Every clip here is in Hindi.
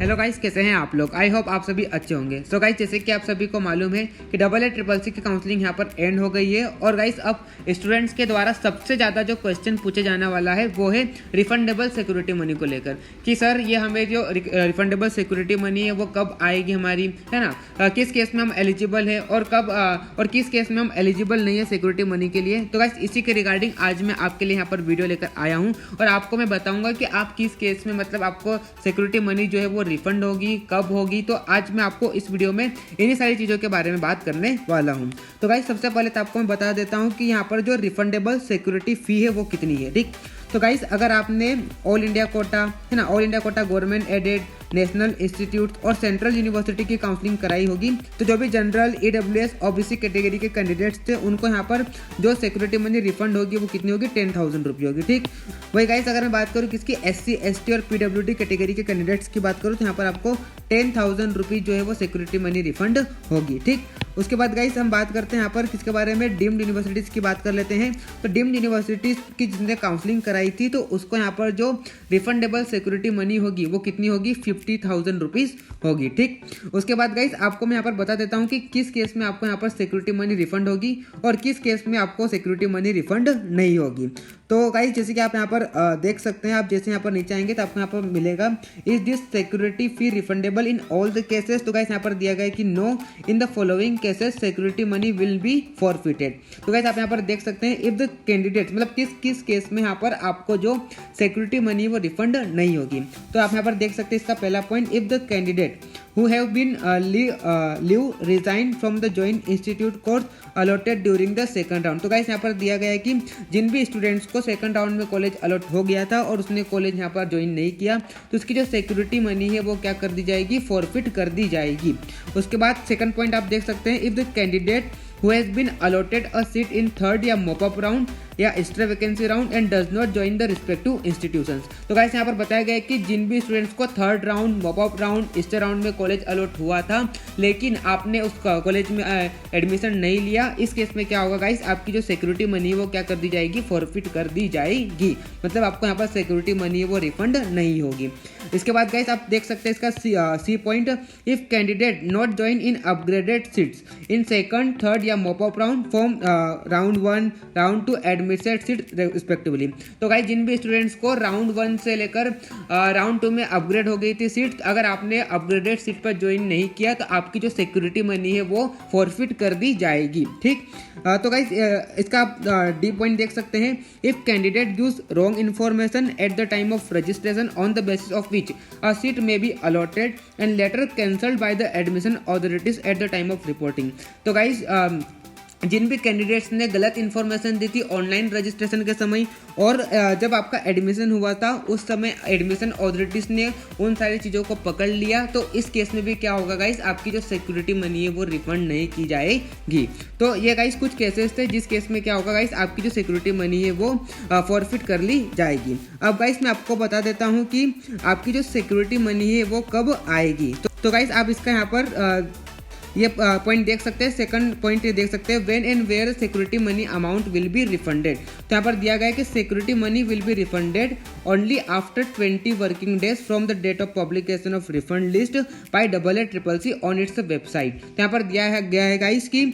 हेलो गाइस, कैसे हैं आप लोग। आई होप आप सभी अच्छे होंगे। सो गाइस, जैसे कि आप सभी को मालूम है कि AA-CCC की काउंसलिंग यहाँ पर एंड हो गई है। और गाइस, अब स्टूडेंट्स के द्वारा सबसे ज़्यादा जो क्वेश्चन पूछे जाने वाला है वो है रिफंडेबल सिक्योरिटी मनी को लेकर कि सर ये हमें जो रिफंडेबल सिक्योरिटी मनी है वो कब आएगी हमारी, है ना, किस केस में हम एलिजिबल है और कब और किस केस में हम एलिजिबल नहीं है सिक्योरिटी मनी के लिए। तो गाइस, इसी के रिगार्डिंग आज मैं आपके लिए यहाँ पर वीडियो लेकर आया हूँ और आपको मैं बताऊँगा कि आप किस केस में मतलब आपको सिक्योरिटी मनी जो है वो रिफंड होगी, कब होगी। तो आज मैं आपको इस वीडियो में इन्हीं सारी चीज़ों के बारे में बात करने वाला हूं। तो गाइस, सबसे पहले तो आपको मैं बता देता हूं कि यहाँ पर जो रिफंडेबल सिक्योरिटी फी है वो कितनी है, ठीक। तो गाइस, अगर आपने ऑल इंडिया कोटा, है ना, all India quota government aided national institute और सेंट्रल यूनिवर्सिटी की काउंसलिंग कराई होगी तो जो भी जनरल EWS OBC कैटेगरी के कैंडिडेट्स थे उनको यहाँ पर जो सिक्योरिटी मनी रिफंड होगी वो कितनी होगी, 10,000 रुपये होगी, ठीक। वही गाइस, अगर मैं बात करूँ किसकी SC ST और PWD कैटेगरी के कैंडिडेट्स की बात करूँ तो यहाँ पर आपको 10,000 रुपीज़ जो है वो सिक्योरिटी मनी रिफंड होगी, ठीक। उसके बाद गाइस, हम बात करते हैं यहाँ पर किसके बारे में, डीम्ड यूनिवर्सिटीज़ की बात कर लेते हैं। तो डीम्ड यूनिवर्सिटीज़ की जिसने काउंसलिंग कराई थी तो उसको यहाँ पर जो रिफंडेबल सिक्योरिटी मनी होगी वो कितनी होगी, 50,000 रुपीज़ होगी, ठीक। उसके बाद गाइस, आपको मैं यहाँ पर बता देता हूँ कि किस केस में आपको यहाँ पर सिक्योरिटी मनी रिफंड होगी और किस केस में आपको सिक्योरिटी मनी रिफंड नहीं होगी। तो गाइस, जैसे कि आप यहाँ पर देख सकते हैं, आप जैसे यहाँ पर नीचे आएंगे तो आपको यहाँ पर मिलेगा is this security fee refundable in all the cases. तो गाइस, यहाँ पर दिया गया है कि no in the following cases security money will B forfeited. तो गाइस, आप यहाँ पर देख सकते हैं इफ द कैंडिडेट मतलब किस किस केस में यहाँ पर आपको जो सिक्योरिटी मनी वो रिफंड नहीं होगी। तो आप यहाँ पर देख सकते हैं इसका पहला point, if the candidate who have been leave resigned from the joint institute course allotted during the second round। तो गाइस, यहाँ पर दिया गया है कि जिन भी स्टूडेंट्स को सेकंड राउंड में कॉलेज अलॉट हो गया था और उसने कॉलेज यहाँ पर ज्वाइन नहीं किया तो उसकी जो सिक्योरिटी मनी है वो क्या कर दी जाएगी, फॉरफिट कर दी जाएगी। उसके बाद सेकंड पॉइंट आप देख सकते हैं, if the candidate who has been allotted a seat in third या मॉपअप राउंड या extra vacancy round and does not join the respective institutions. तो गाइस, यहाँ पर बताया गया है कि जिन भी स्टूडेंट्स को third round, mop up round, extra round में कॉलेज अलॉट हुआ था लेकिन आपने उस कॉलेज में एडमिशन नहीं लिया, इस केस में क्या होगा गाइस, आपकी जो सिक्योरिटी मनी है वो क्या कर दी जाएगी, फॉरफिट कर दी जाएगी। मतलब आपको यहाँ पर सिक्योरिटी मनी है वो रिफंड नहीं होगी। इसके बाद गाइस, आप देख सकते हैं इसका C point, if candidate not join in upgraded seats in second, third या mop up round from round 1, round 2 admitted seat respectively. तो गाइस, जिन भी स्टूडेंट्स को राउंड 1 से लेकर राउंड 2 में अपग्रेड हो गई थी सीट, अगर आपने अपग्रेडेड सीट पर ज्वाइन नहीं किया तो आपकी जो सिक्योरिटी मनी है वो फॉरफिट कर दी जाएगी, ठीक। तो गाइस, इसका आप डी पॉइंट देख सकते हैं, if candidate use wrong information at the time of registration on the basis of which a seat may be allotted and later cancelled by the admission authorities at the time of reporting। तो गाइस, जिन भी कैंडिडेट्स ने गलत इन्फॉर्मेशन दी थी ऑनलाइन रजिस्ट्रेशन के समय और जब आपका एडमिशन हुआ था उस समय एडमिशन अथॉरिटीज़ ने उन सारी चीज़ों को पकड़ लिया तो इस केस में भी क्या होगा गाइस, आपकी जो सिक्योरिटी मनी है वो रिफंड नहीं की जाएगी। तो ये गाइस कुछ केसेस थे जिस केस में क्या होगा गाइस, आपकी जो सिक्योरिटी मनी है वो फॉरफिट कर ली जाएगी। अब गाइस, मैं आपको बता देता हूँ कि आपकी जो सिक्योरिटी मनी है वो कब आएगी। तो गाइस, आप इसका यहाँ पर ये पॉइंट देख सकते हैं, सेकंड पॉइंट ये देख सकते हैं, when and where security money amount will be refunded. तो यहाँ पर दिया गया है कि security money will be refunded only after 20 working days from the date of publication of refund list by AA-CCC on its website. तो यहाँ पर दिया गया है गाइस कि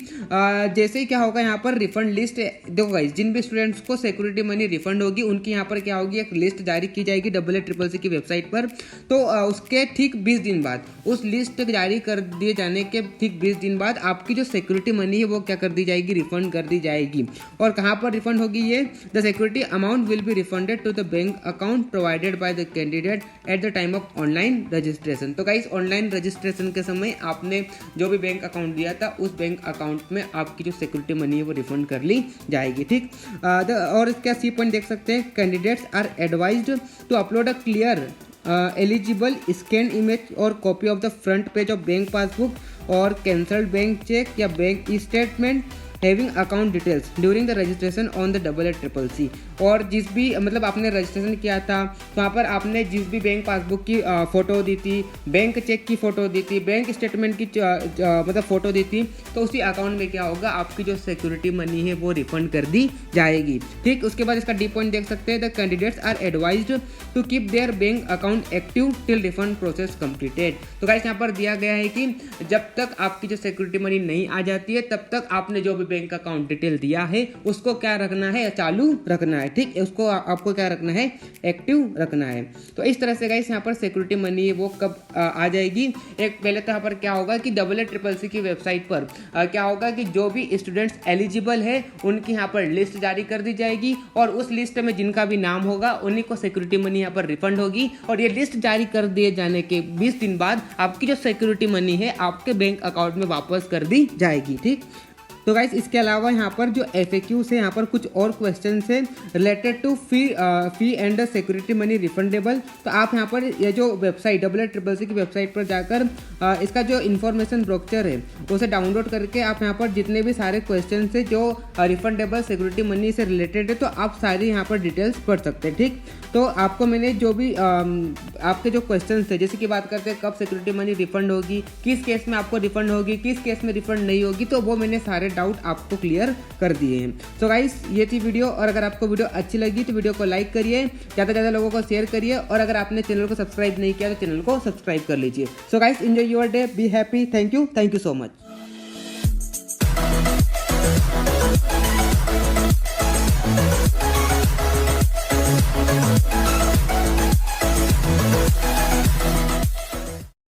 जैसे ही क्या होगा यहाँ पर रिफंड लिस्ट, देखो गाइस, जिन भी स्टूडेंट्स को सिक्योरिटी मनी रिफंड होगी उनकी यहाँ पर क्या होगी, एक लिस्ट जारी की जाएगी AA-CCC की वेबसाइट पर। तो उसके ठीक 20 दिन बाद, उस लिस्ट जारी कर दिए जाने के ठीक 20 दिन बाद आपकी जो सिक्योरिटी मनी है वो क्या कर दी जाएगी, रिफंड कर दी जाएगी। और कहाँ पर रिफंड होगी ये, the security amount will be refunded to the bank account provided by the candidate at the time of online registration. तो गाइस, ऑनलाइन रजिस्ट्रेशन के समय आपने जो भी बैंक अकाउंट दिया था उस बैंक अकाउंट में आपकी जो सिक्योरिटी मनी है वो रिफंड कर ली जाएगी, ठीक। और इसका सी पॉइंट देख सकते हैं, candidates are advised to upload a clear eligible scan image और copy of the front page of bank passbook और कैंसल्ड बैंक चेक या bank statement having account details during the registration on the CCC। और जिस भी मतलब आपने रजिस्ट्रेशन किया था तो वहाँ पर आपने जिस भी बैंक पासबुक की फ़ोटो दी थी, बैंक चेक की फ़ोटो दी थी, बैंक स्टेटमेंट की मतलब फ़ोटो दी थी, तो उसी अकाउंट में क्या होगा, आपकी जो सिक्योरिटी मनी है वो रिफंड कर दी जाएगी। ठीक, उसके बाद इसका डी पॉइंट देख सकते हैं, the candidates are advised to keep their bank account active till refund process completed. तो गाइस यहाँ पर दिया गया है कि जब तक आपकी जो सिक्योरिटी मनी नहीं आ जाती है तब तक आपने जो भी बैंक अकाउंट डिटेल दिया है उसको क्या रखना है, चालू रखना है। ठीक, उसको आपको क्या रखना है, एक्टिव रखना है। तो इस तरह से गाइस यहाँ पर सिक्योरिटी मनी है वो कब आ जाएगी। एक पहले तो यहाँ पर क्या होगा कि CCC की वेबसाइट पर क्या होगा कि जो भी स्टूडेंट्स एलिजिबल है उनकी यहाँ पर लिस्ट जारी कर दी जाएगी और उस लिस्ट में जिनका भी नाम होगा उन्हीं को सिक्योरिटी मनी यहाँ पर रिफंड होगी। और ये लिस्ट जारी कर दिए जाने के 20 दिन बाद आपकी जो सिक्योरिटी मनी है आपके बैंक अकाउंट में वापस कर दी जाएगी। ठीक, तो गाइस इसके अलावा यहाँ पर जो FAQs है यहाँ पर कुछ और क्वेश्चन है related to fee and security money refundable. तो आप यहाँ पर ये जो वेबसाइट CCC की वेबसाइट पर जाकर इसका जो इन्फॉर्मेशन ब्रोचर है उसे डाउनलोड करके आप यहाँ पर जितने भी सारे क्वेश्चन है जो रिफंडेबल सिक्योरिटी मनी से रिलेटेड है तो आप सारी यहाँ पर डिटेल्स पढ़ सकते हैं। ठीक, तो आपको मैंने जो भी आपके जो क्वेश्चन थे, जैसे कि बात करते हैं कब सिक्योरिटी मनी रिफंड होगी, किस केस में आपको रिफंड होगी, किस केस में रिफंड नहीं होगी, तो वो मैंने सारे डाउट आपको क्लियर कर दिए हैं। सो गाइस ये थी वीडियो, और अगर आपको वीडियो अच्छी लगी तो वीडियो को लाइक करिए, ज़्यादा से ज़्यादा लोगों को शेयर करिए, और अगर आपने चैनल को सब्सक्राइब नहीं किया तो चैनल को सब्सक्राइब कर लीजिए। So guys enjoy your day, be happy, thank you so much.